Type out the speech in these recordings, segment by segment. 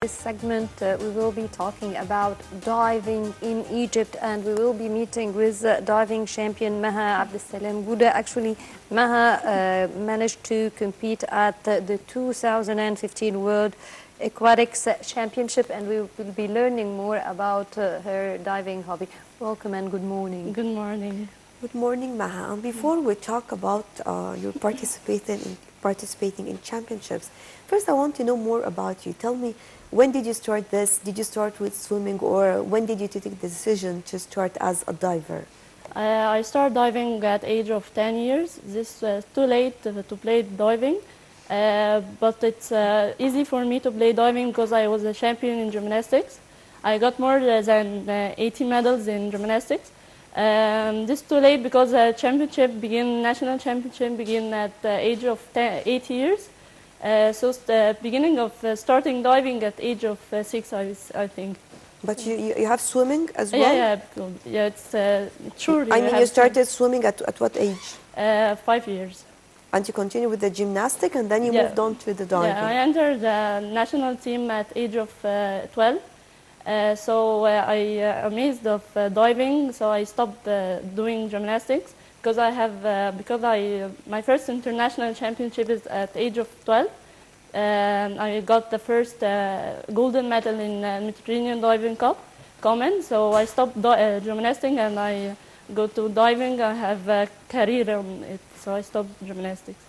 this segment, we will be talking about diving in Egypt, and we will be meeting with diving champion Maha Abdelsalam. Actually, Maha managed to compete at the 2015 World Aquatics Championship, and we will be learning more about her diving hobby. Welcome and good morning. Good morning. Good morning, Maha. And before we talk about your participating in championships, first I want to know more about you. Tell me, when did you start this? Did you start with swimming, or when did you take the decision to start as a diver? I started diving at the age of 10 years. This was too late to play diving, but it's easy for me to play diving because I was a champion in gymnastics. I got more than 80 medals in gymnastics. This is too late because the national championship began at the age of 8 years. So the beginning of starting diving at the age of 6, I think. But you have swimming as well? Yeah, it's true. I mean, you started swimming at what age? 5 years. And you continued with the gymnastic, and then you moved on to the diving? Yeah, I entered the national team at the age of 12. So I amazed of diving, so I stopped doing gymnastics because my first international championship is at the age of 12. I got the first golden medal in Mediterranean Diving Cup common, so I stopped gymnastics and I go to diving. I have a career on it, so I stopped gymnastics.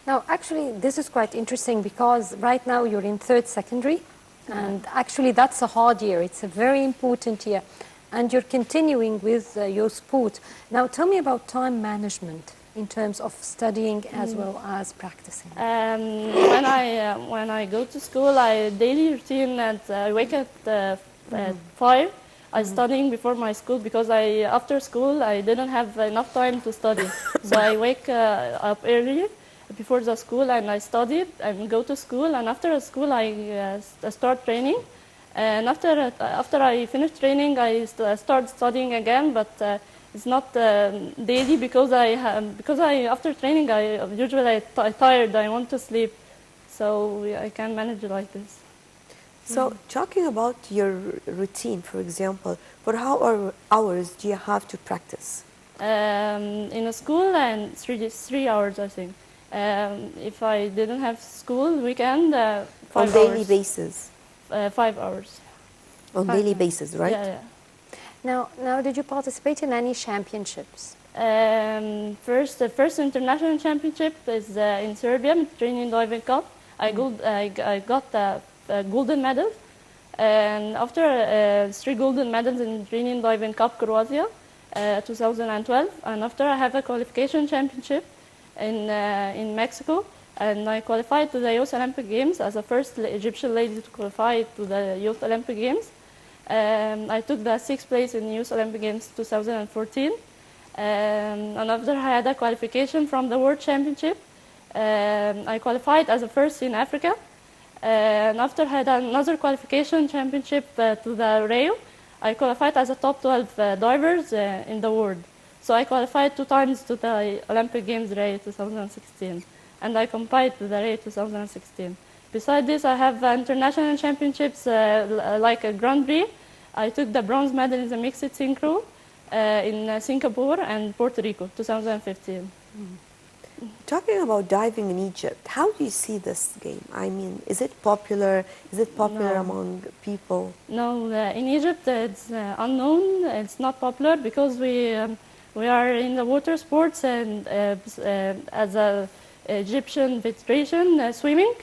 Now, actually, this is quite interesting because right now you're in 3rd secondary. And actually, that's a hard year. It's a very important year. And you're continuing with your sport. Now, tell me about time management in terms of studying as well as practicing. When I go to school, daily routine, and I wake at 5. I'm studying before my school because after school, I didn't have enough time to study. So I wake up early before the school, and I studied and go to school, and after school I start training, and after I finish training I start studying again, but it's not daily because after training I usually tired, I want to sleep, so I can manage it like this. So talking about your routine, for example, for how hours do you have to practice? In a school, and 3 hours, I think. If I didn't have school weekend, 5 on hours. daily basis? 5 hours. On daily basis, right? Yeah. Now, did you participate in any championships? The first international championship is in Serbia, Mediterranean Diving Cup. I got a golden medal, and after 3 golden medals in Mediterranean Diving Cup, Croatia, 2012, and after I have a qualification championship in Mexico, and I qualified to the Youth Olympic Games as the first Egyptian lady to qualify to the Youth Olympic Games. I took the 6th place in Youth Olympic Games 2014. And after I had a qualification from the World Championship, I qualified as a first in Africa. And after I had another qualification championship to the Rio, I qualified as a top 12 divers in the world. So I qualified 2 times to the Olympic Games Rio 2016, and I competed to the Rio 2016. Besides this, I have international championships like a Grand Prix. I took the bronze medal in the mixed synchro in Singapore and Puerto Rico 2015. Talking about diving in Egypt, how do you see this game? I mean, is it popular? Is it popular among people? No, in Egypt it's unknown. It's not popular because we are in the water sports, and as a Egyptian federation, swimming.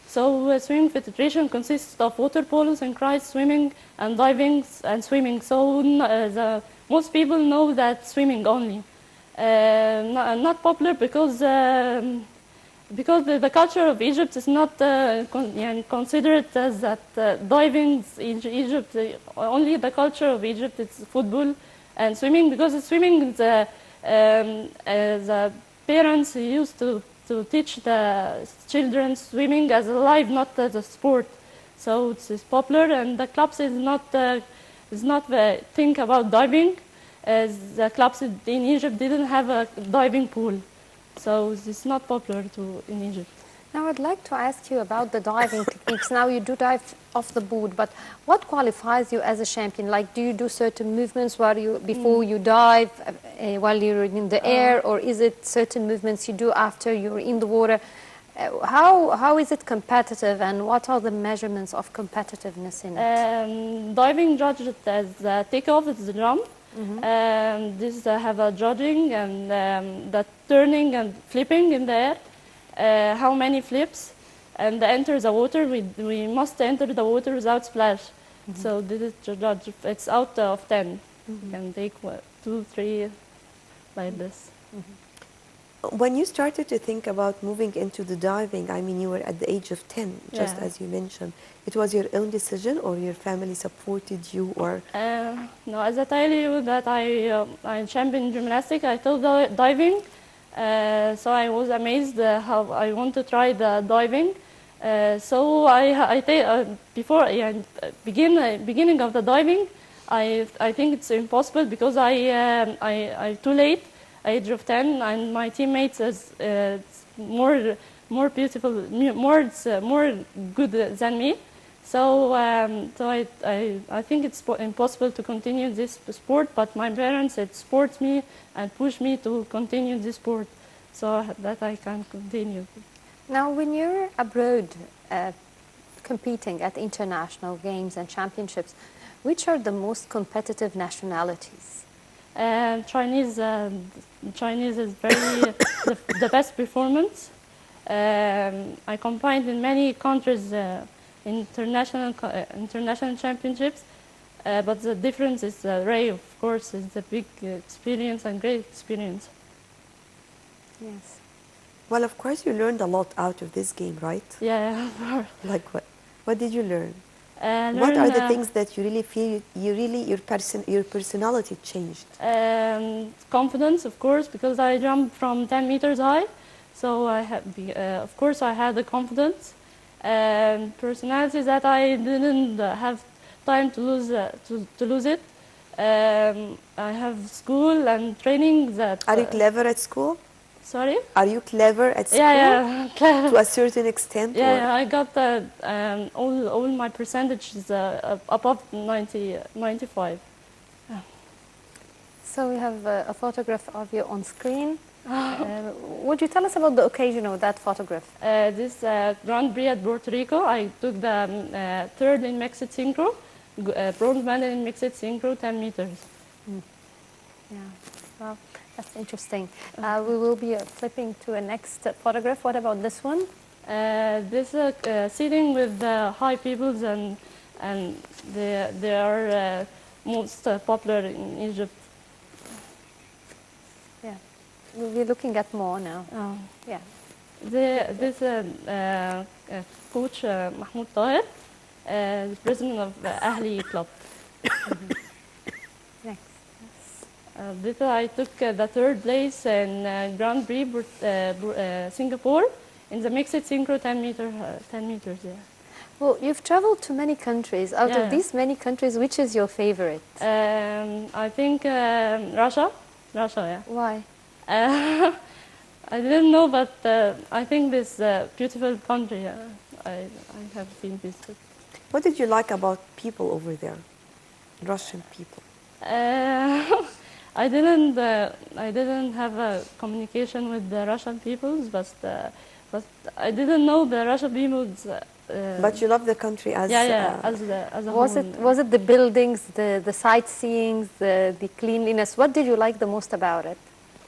So swimming federation consists of water polo, synchronized swimming, and diving and swimming. So most people know that swimming only. Not popular because the culture of Egypt is not considered as that diving in Egypt. Only the culture of Egypt is football and swimming, because swimming the parents used to teach the children swimming as a life, not as a sport. So it's popular, and the clubs is not think about diving. As the clubs in Egypt didn't have a diving pool, so it's not popular in Egypt. Now I'd like to ask you about the diving techniques. Now you do dive off the board, but what qualifies you as a champion? Like, do you do certain movements while before you dive, while you're in the air, or is it certain movements you do after you're in the water? How is it competitive, and what are the measurements of competitiveness in it? Diving judged as takeoff is the jump. This have a judging and the turning and flipping in the air. How many flips, and enter the water. We must enter the water without splash. So this is the judge. It's out of 10. You can take 2, 3, like this. When you started to think about moving into the diving, I mean, you were at the age of 10, just as you mentioned. It was your own decision, or your family supported you, or? No, as I tell you that I championed gymnastics, I told diving. So I was amazed how I want to try the diving. So before beginning of the diving, I think it's impossible because I too late, age of 10, and my teammates is more beautiful, more good than me. So I think it's impossible to continue this sport, but my parents support me and push me to continue this sport so that I can continue. Now, when you're abroad competing at international games and championships, which are the most competitive nationalities? Chinese is very the best performance. I competed in many countries. International championships, but the difference is Ray, of course, is a big experience and great experience. Yes. Well, of course, you learned a lot out of this game, right? Yeah. Like what? What did you learn? What are the things that you really feel your personality changed? Confidence, of course, because I jumped from 10 meters high, so of course I had the confidence. Personality that I didn't have time to lose it. I have school and training that. Are you clever at school? Sorry? Are you clever at school? Yeah, clever. To a certain extent? Yeah, I got all my percentages above 95. Yeah. So we have a photograph of you on screen. Would you tell us about the occasion of that photograph? This Grand Prix at Puerto Rico, I took the third in mixed synchro, bronze medal in mixed synchro, 10 meters. Yeah, well, that's interesting. We will be flipping to a next photograph. What about this one? This sitting with the high peoples, and they are most popular in Egypt. We'll be looking at more now. Oh. Yeah. This coach Mahmoud Tahir, the president of the Ahli club. Next. This I took the third place in Grand Prix Singapore in the mixed synchro 10 meters. Yeah. Well, you've traveled to many countries. Out of these many countries, which is your favorite? I think Russia. Yeah. Why? I didn't know, but I think this beautiful country I have been visited. What did you like about people over there, Russian people? I didn't have a communication with the Russian peoples, but I didn't know the Russian peoples. But you love the country as as a whole. Was it the buildings, the sightseeing, the cleanliness? What did you like the most about it?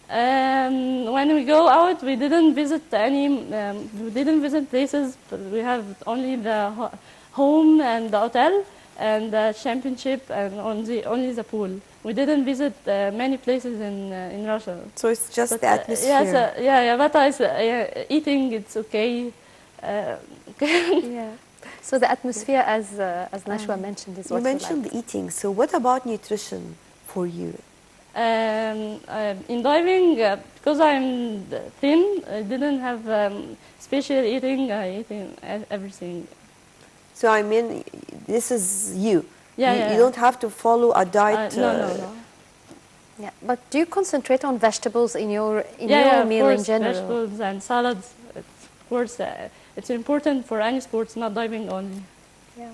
When we go out, we didn't visit places. But we have only the home and the hotel and the championship and only the pool. We didn't visit many places in Russia. So it's just the atmosphere. Yes, but eating, it's okay. Yeah. So the atmosphere, as Nashwa mentioned, is what you mentioned the eating. So what about nutrition for you? In diving, because I'm thin, I didn't have special eating. I eat everything. So I mean, this is you. Yeah, you don't have to follow a diet. No. Yeah, but do you concentrate on vegetables in your meal of course, in general? Vegetables and salads. of course, it's important for any sports, not diving only. Yeah.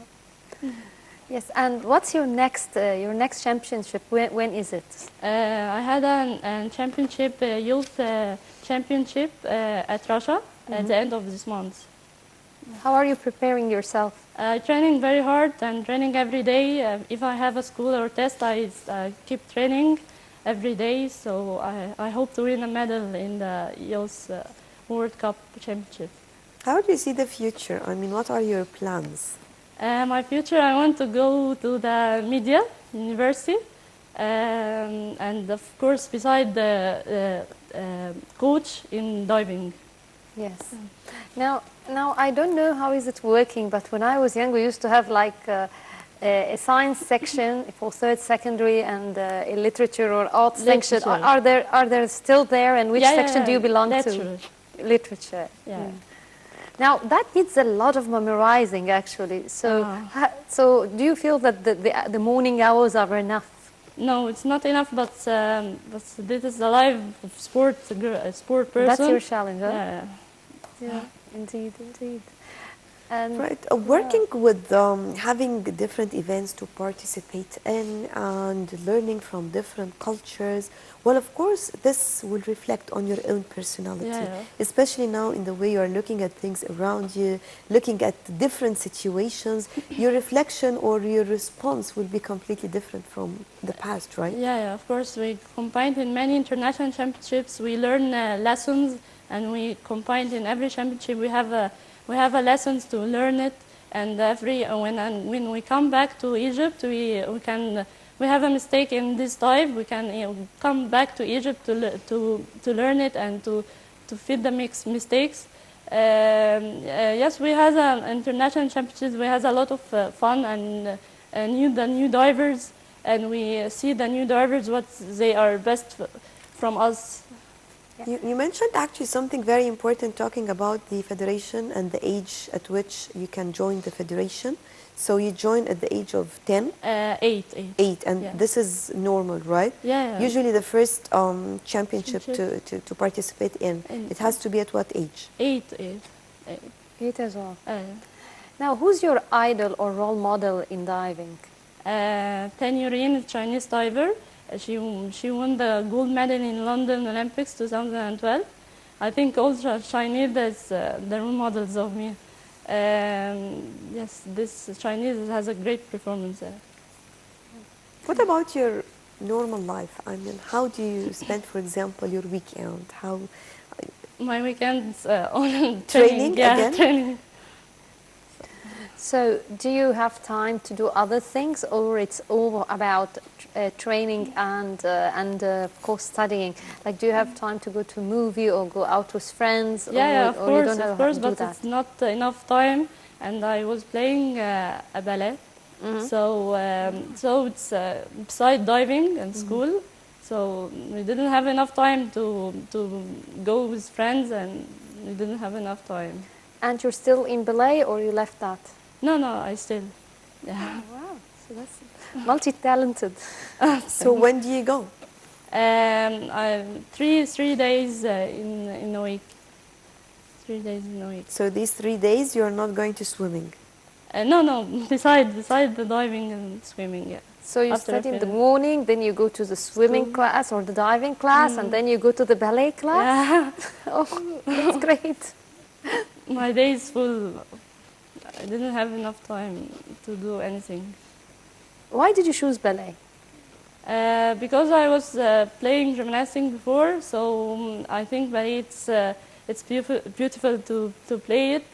Yes, and what's your next championship? When is it? I had a championship, youth championship at Russia at the end of this month. How are you preparing yourself? Training very hard and training every day. If I have a school or test, I keep training every day. So I hope to win a medal in the youth World Cup championship. How do you see the future? I mean, what are your plans? My future, I want to go to the media university, and of course, beside the coach in diving. Yes. Now I don't know how is it working, but when I was young, we used to have like a science section for third secondary and a literature or art section. Are there still there? And which section do you belong to? Literature. Yeah. Now that needs a lot of memorizing, actually. So, so do you feel that the morning hours are enough? No, it's not enough. But this is the life of sport person. That's your challenge, huh? Yeah. Yeah. Indeed, indeed. And right, working with having different events to participate in and learning from different cultures. Well, of course, this will reflect on your own personality, especially now in the way you are looking at things around you, looking at different situations. Your reflection or your response will be completely different from the past, right? Yeah, of course. We combined in many international championships. We learn lessons, and we combined in every championship. We have a lessons to learn it, and when we come back to Egypt, we have a mistake in this dive. We can come back to Egypt to learn it and to fit the mistakes. Yes, we have international championships. We have a lot of fun and the new divers, and we see the new divers what they are best from us. You mentioned actually something very important, talking about the federation and the age at which you can join the federation. So you join at the age of 10? 8. 8, and this is normal, right? Yeah. Usually the first championship to participate in, it has to be at what age? 8. 8 as well. Now, who's your idol or role model in diving? Tan Yurin, a Chinese diver. She won the gold medal in London Olympics 2012. I think all Chinese is the role models of me. Yes, this Chinese has a great performance there. What about your normal life? I mean, how do you spend, for example, your weekend? How? My weekends on training yeah, again? Training. So, do you have time to do other things, or it's all about training and of course studying? Like, do you have time to go to a movie or go out with friends? Yeah, or you don't know of course, how to do but that? it's not enough time. And I was playing a ballet, so it's beside diving and school. So we didn't have enough time to go with friends, and we didn't have enough time. And you're still in ballet, or you left that? No, I still. Yeah. Oh, wow, so that's multi-talented. So when do you go? 3 days in a week. 3 days in a week. So these 3 days you are not going to swimming? No, beside the diving and swimming, yeah. So you study in the morning, then you go to the swimming class or the diving class, and then you go to the ballet class? Yeah. Oh, that's great. My day is full. I didn't have enough time to do anything. Why did you choose ballet? Because I was playing gymnastics before, so I think ballet it's beautiful to play it,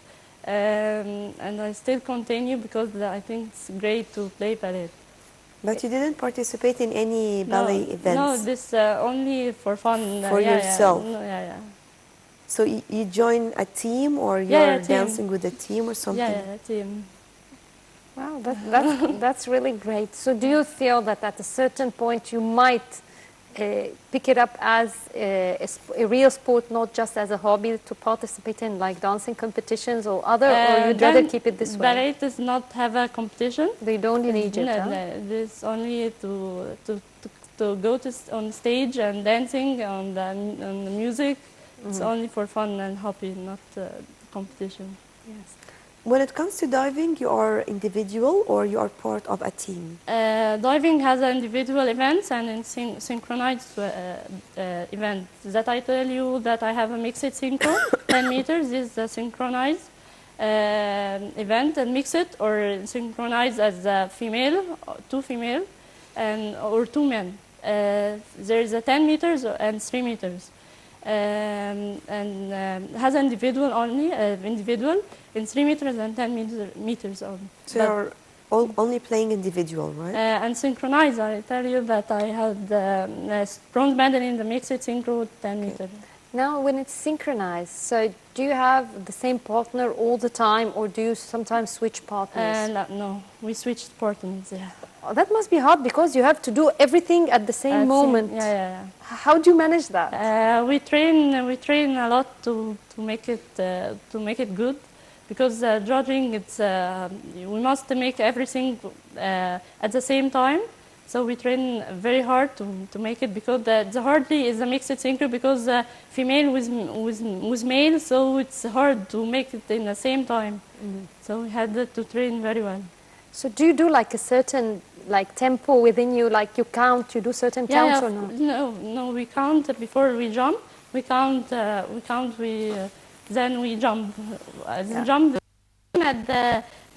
and I still continue because I think it's great to play ballet. But you didn't participate in any ballet events? No, this only for fun. For yourself? Yeah. So you join a team, or you're dancing with a team or something? Yeah, a team. Wow, that's really great. So do you feel that at a certain point you might pick it up as a real sport, not just as a hobby to participate in, like dancing competitions or other, or you'd rather keep it this way? Ballet does not have a competition. They don't in Egypt, No, huh? this only to go on stage and dancing on the music. It's only for fun and hobby, not competition. Yes. When it comes to diving, you are individual or you are part of a team? Diving has individual events and synchronized events. That I tell you that I have a mixed synchro. 10 meters is a synchronized event, and mixed or synchronized as a female, two female, or two men. There is a 10 meters and 3 meters. Has individual only, individual in 3 meters and 10 meters only. So you're only playing individual, right? And synchronized, I tell you that I had a bronze medal in the mixed synchro 10 meters. Now, when it's synchronized, so do you have the same partner all the time, or do you sometimes switch partners? No, we switched partners, yeah. Oh, that must be hard because you have to do everything at the same moment. Yeah. How do you manage that? We train a lot to make it good, because judging, it's we must make everything at the same time. So we train very hard to make it, because the hardly is a mixed synchro, because female with male, so it's hard to make it in the same time. So we had to train very well. So do you do like a certain tempo within you, like you count, you do certain counts or not? No, we count before we jump. We count, then we jump. Jump.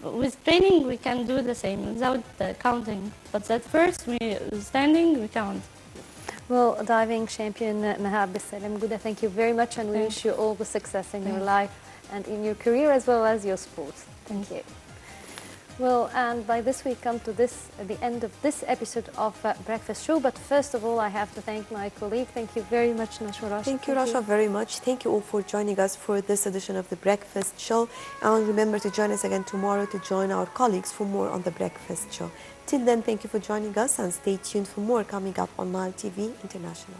With training, we can do the same without counting. But at first, standing, we count. Well, diving champion Maha Abdelsalam, thank you very much, and we wish you all the success in your life and in your career as well as your sports. Thank you. Well, and by this we come to the end of this episode of Breakfast Show. But first of all, I have to thank my colleague. Thank you very much, Rasha. Thank you, Rasha, very much. Thank you all for joining us for this edition of the Breakfast Show. And remember to join us again tomorrow to join our colleagues for more on the Breakfast Show. Till then, thank you for joining us, and stay tuned for more coming up on Nile TV International.